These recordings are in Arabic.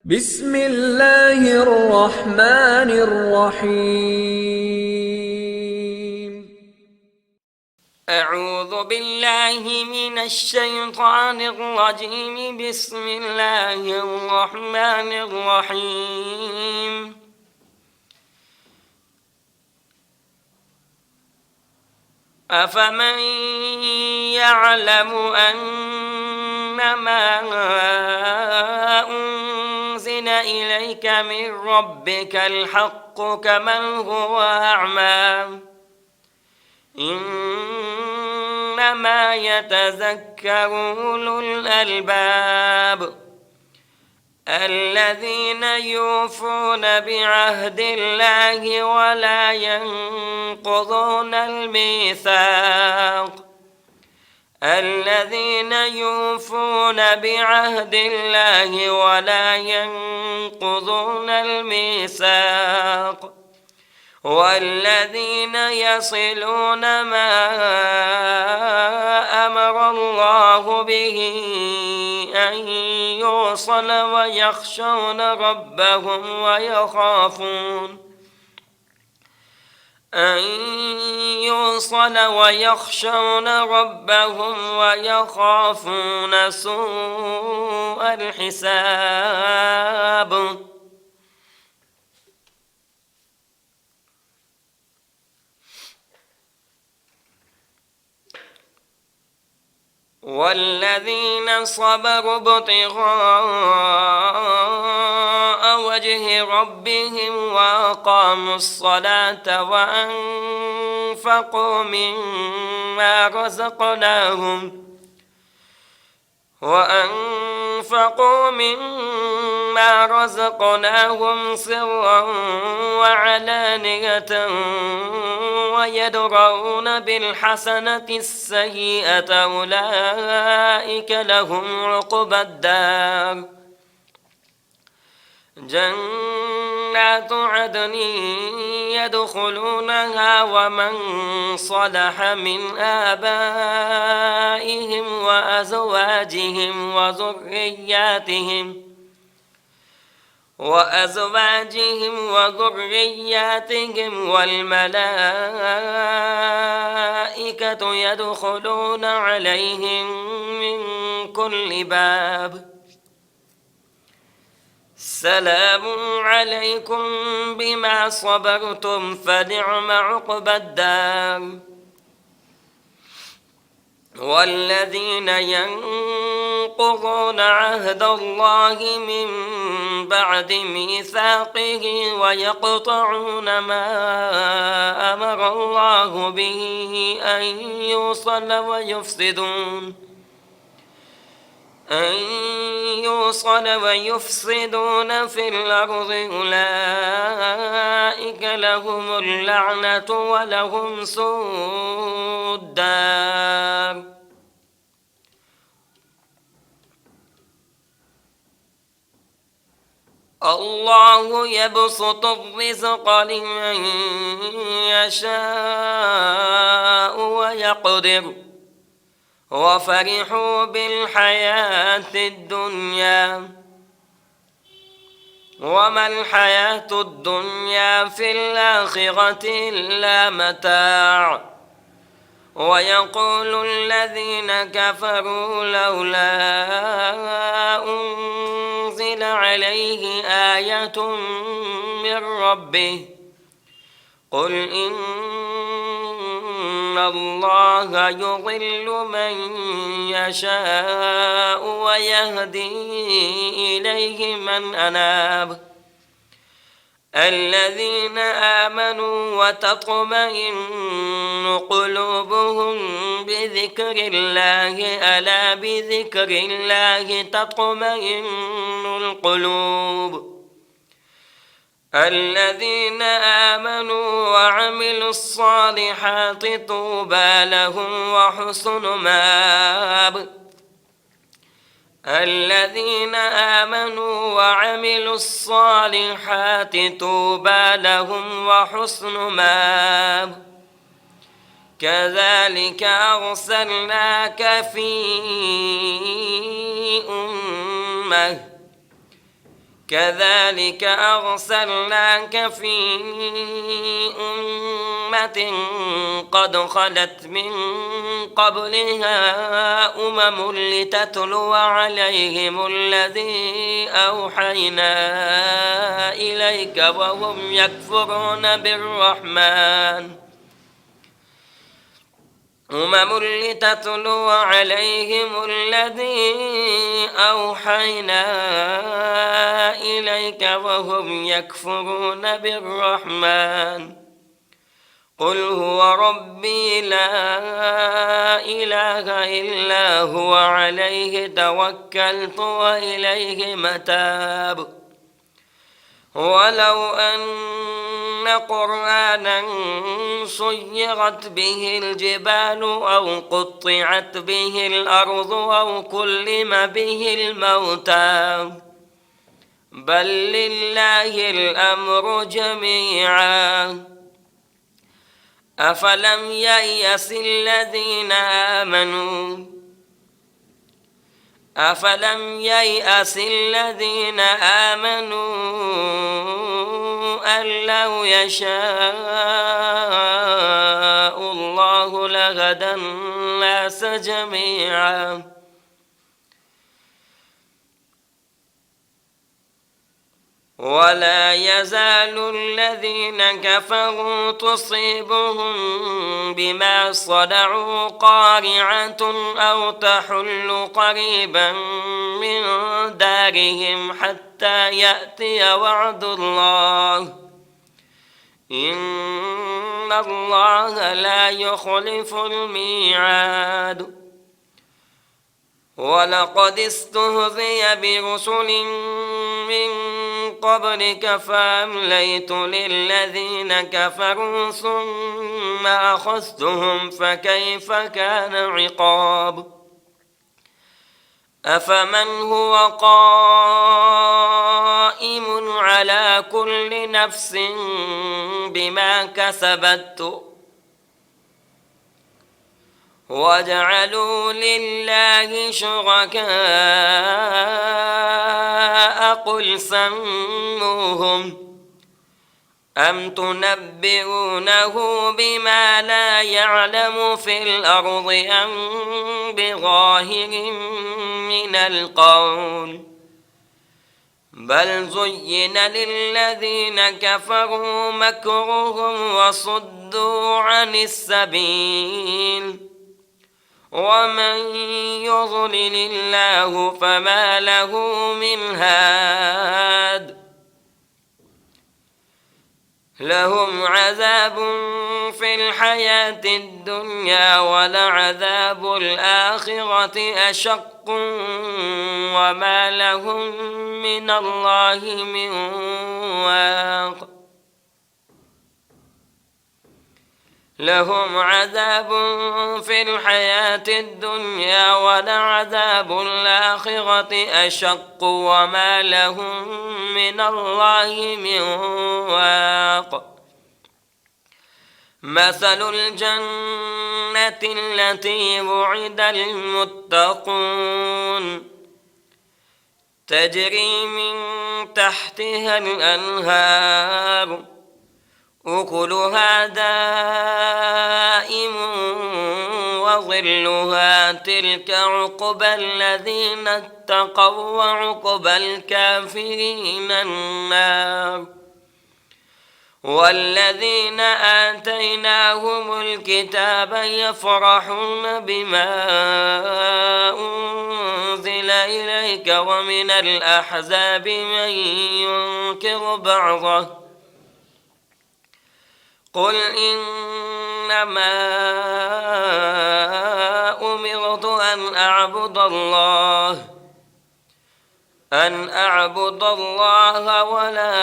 بسم الله الرحمن الرحيم. أعوذ بالله من الشيطان الرجيم. بسم الله الرحمن الرحيم. أفمن يعلم أنما أنزل إليك من ربك الحق كمن هو أعمى إنما يتذكر أولو الألباب الذين يوفون بعهد الله ولا ينقضون الميثاق الذين يوفون بعهد الله ولا ينقضون الميثاق والذين يصلون ما أمر الله به أن يوصل ويخشون ربهم ويخافون سوء الحساب والذين صبروا ابتغاء وجه ربهم وأقاموا الصلاة وأنفقوا مما رزقناهم سرا وعلانية ويدرؤون بالحسنة السيئة أولئك لهم عقبى الدار جنات عدن يدخلونها ومن صلح من آبائهم وأزواجهم وذرياتهم والملائكة يدخلون عليهم من كل باب سلام عليكم بما صبرتم فنعم عقبى الدار والذين ينقضون عهد الله من بعد ميثاقه ويقطعون ما أمر الله به أن يوصل ويفسدون في الأرض أولئك لهم اللعنة ولهم سوء الدار الله يبسط الرزق لمن يشاء ويقدر وفرحوا بالحياة الدنيا وما الحياة الدنيا في الآخرة إلا متاع ويقول الذين كفروا لولا أنزل عليه آية من ربه قل إن الله يضل من يشاء ويهدي إليه من أناب الذين آمنوا وتطمئن قلوبهم بذكر الله ألا بذكر الله تطمئن القلوب الذين آمنوا وعملوا الصالحات طوبى لهم وحسن مآب الذين آمنوا وعملوا الصالحات طوبى لهم وحسن مآب كذلك أرسلناك في أمة كذلك أرسلناك في أمة قد خلت من قبلها أمم لتتلو عليهم الذي أوحينا إليك وهم يكفرون بالرحمن لتتلو عليهم الذي أوحينا إليك وهم يكفرون بالرحمن قل هو ربي لا إله إلا هو عليه توكلت وإليه متاب ولو أن قرآنا سيرت به الجبال أو قطعت به الأرض أو كلم به الموتى بل لله الأمر جميعا أفلم ييأس الذين آمنوا أن لو يشاء الله لهدى الناس جميعا ولا يزال الذين كفروا تصيبهم بما صنعوا قارعة أو تحل قريبا من دارهم حتى يأتي وعد الله إن الله لا يخلف الميعاد ولقد استهزئ برسل من قبلك فأمليت للذين كفروا ثم أخذتهم فكيف كان عقاب أفمن هو قائم على كل نفس بما كسبت وجعلوا لله شركاء قل سموهم أم تنبئونه بما لا يعلم في الأرض أم بظاهر من القول بل زين للذين كفروا مكرهم وصدوا عن السبيل ومن يضلل الله فما له من هاد لهم عذاب في الحياة الدنيا ولعذاب الآخرة أشق وما لهم من الله من واق لهم عذاب في الحياة الدنيا ولعذاب الآخرة أشق وما لهم من الله من واق مثل الجنة التي وعد المتقون تجري من تحتها الأنهار أكلها دائم وظلها تلك عقبى الذين اتقوا وعقبى الكافرين النار والذين آتيناهم الكتاب يفرحون بما أنزل إليك ومن الأحزاب من ينكر بعضه قل إنما أمرت أن أعبد الله ولا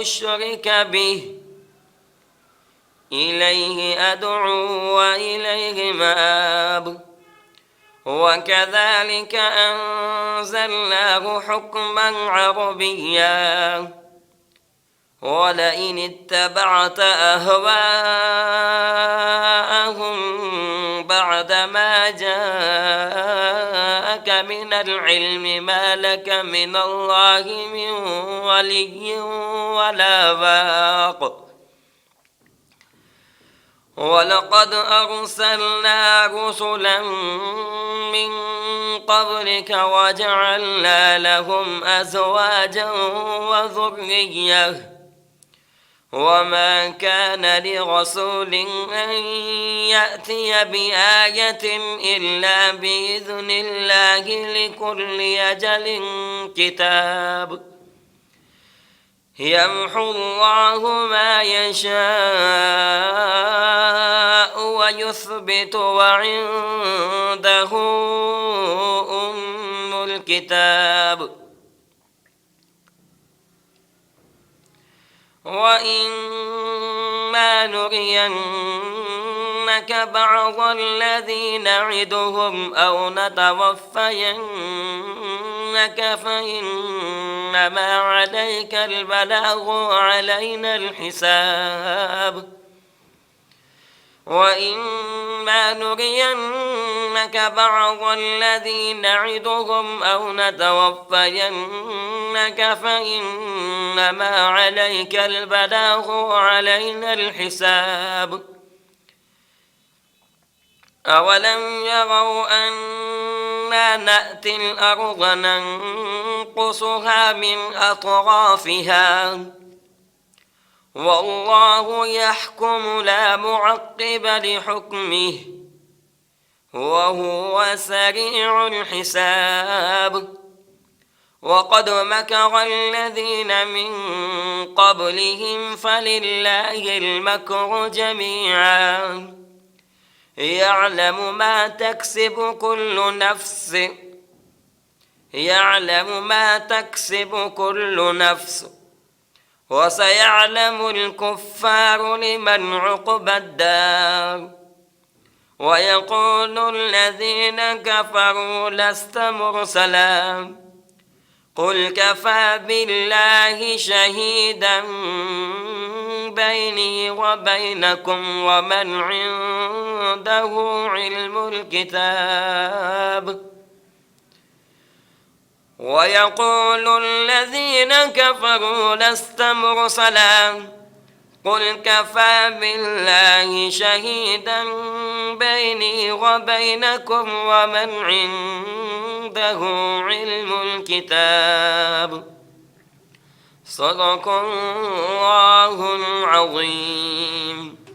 أشرك به إليه أدعو وإليه مآب وكذلك أنزلناه حكما عربيا ولئن اتبعت أهواءهم بعدما جاءك من العلم ما لك من الله من ولي ولا واق ولقد أرسلنا رسلا من قبلك وجعلنا لهم أزواجا وذرية وما كان لرسول أن يأتي بآية إلا بإذن الله لكل أجل كتاب يمحو الله ما يشاء ويثبت وعنده أم الكتاب وإما نرينك بعض الذي نعدهم أو نتوفينك فإنما عليك البلاغ وعلينا الحساب وإما نرينك بعض الذي نعدهم أو نتوفينك فإنما عليك البلاغ وعلينا الحساب أولم يروا أنا نأتي الأرض ننقصها من أطرافها والله يحكم لا معقب لحكمه وهو سريع الحساب وقد مكر الذين من قبلهم فلله المكر جميعا يعلم ما تكسب كل نفس وسيعلم الكفار لمن عقبى الدار ويقول الذين كفروا لست مرسلا قل كفى بالله شهيدا بيني وبينكم ومن عنده علم الكتاب ويقول الذين كفروا لست مرسلا قل كفى بالله شهيدا بيني وبينكم ومن عنده علم الكتاب صدق الله العظيم.